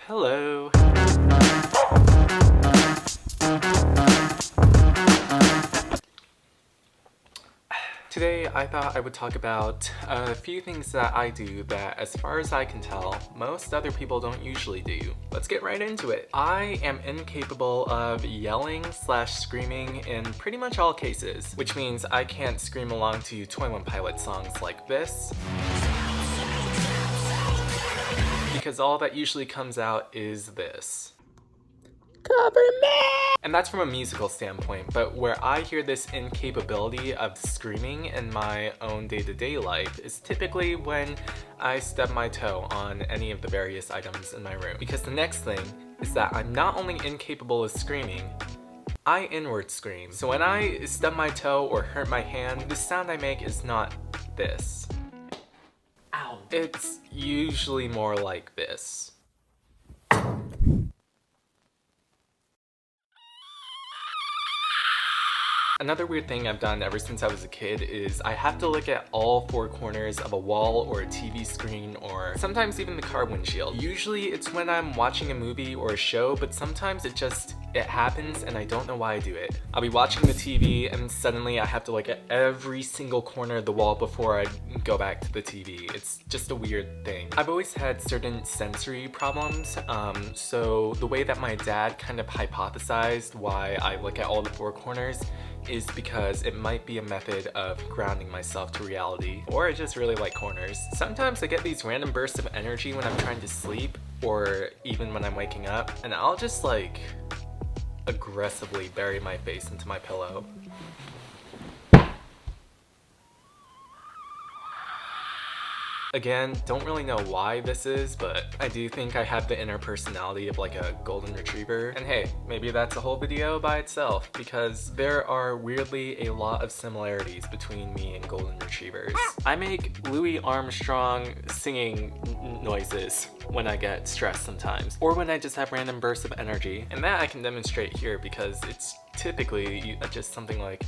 Hello. Today I thought I would talk about a few things that I do that, as far as I can tell, most other people don't usually do. Let's get right into it. I am incapable of yelling/screaming in pretty much all cases, which means I can't scream along to 21 Pilots songs like this, because all that usually comes out is this. Cover me! And that's from a musical standpoint, but where I hear this incapability of screaming in my own day-to-day life is typically when I stub my toe on any of the various items in my room. Because the next thing is that I'm not only incapable of screaming, I inward scream. So when I stub my toe or hurt my hand, the sound I make is not this. Ow. It's usually more like this. Another weird thing I've done ever since I was a kid is I have to look at all four corners of a wall or a TV screen or sometimes even the car windshield. Usually it's when I'm watching a movie or a show, but sometimes it happens and I don't know why I do it. I'll be watching the TV and suddenly I have to look at every single corner of the wall before I go back to the TV. It's just a weird thing. I've always had certain sensory problems, so the way that my dad kind of hypothesized why I look at all the four corners is because it might be a method of grounding myself to reality, or I just really like corners. Sometimes I get these random bursts of energy when I'm trying to sleep, or even when I'm waking up, and I'll just like aggressively bury my face into my pillow. Again, don't really know why this is, but I do think I have the inner personality of like a golden retriever. And hey, maybe that's a whole video by itself, because there are weirdly a lot of similarities between me and golden retrievers. I make Louis Armstrong singing noises when I get stressed sometimes, or when I just have random bursts of energy. And that I can demonstrate here because it's typically just something like,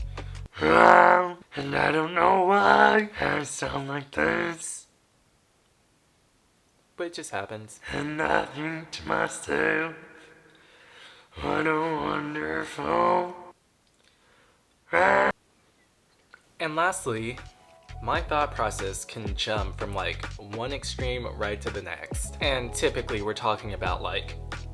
and I don't know why I sound like this. But it just happens. And I think to myself, what a wonderful ride. And lastly, my thought process can jump from like one extreme right to the next. And typically we're talking about like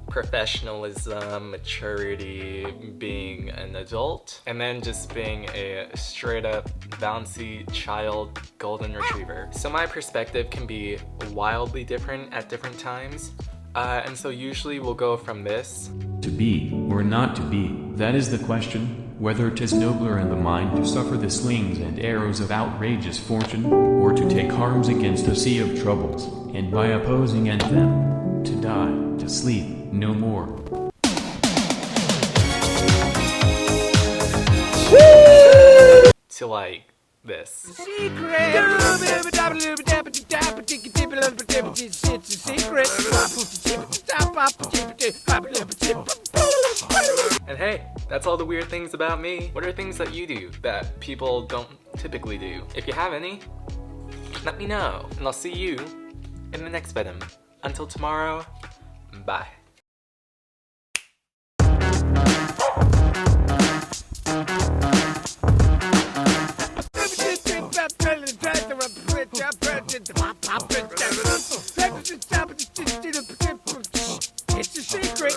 professionalism, maturity, being an adult, and then just being a straight up bouncy child golden retriever. So my perspective can be wildly different at different times, and so usually we'll go from this. To be, or not to be, that is the question, whether 'tis nobler in the mind to suffer the slings and arrows of outrageous fortune, or to take arms against a sea of troubles, and by opposing and them, to die, to sleep, no more. To like this. And hey, that's all the weird things about me. What are things that you do that people don't typically do? If you have any, let me know, and I'll see you in the next VEDIM. Until tomorrow, bye. It's a secret.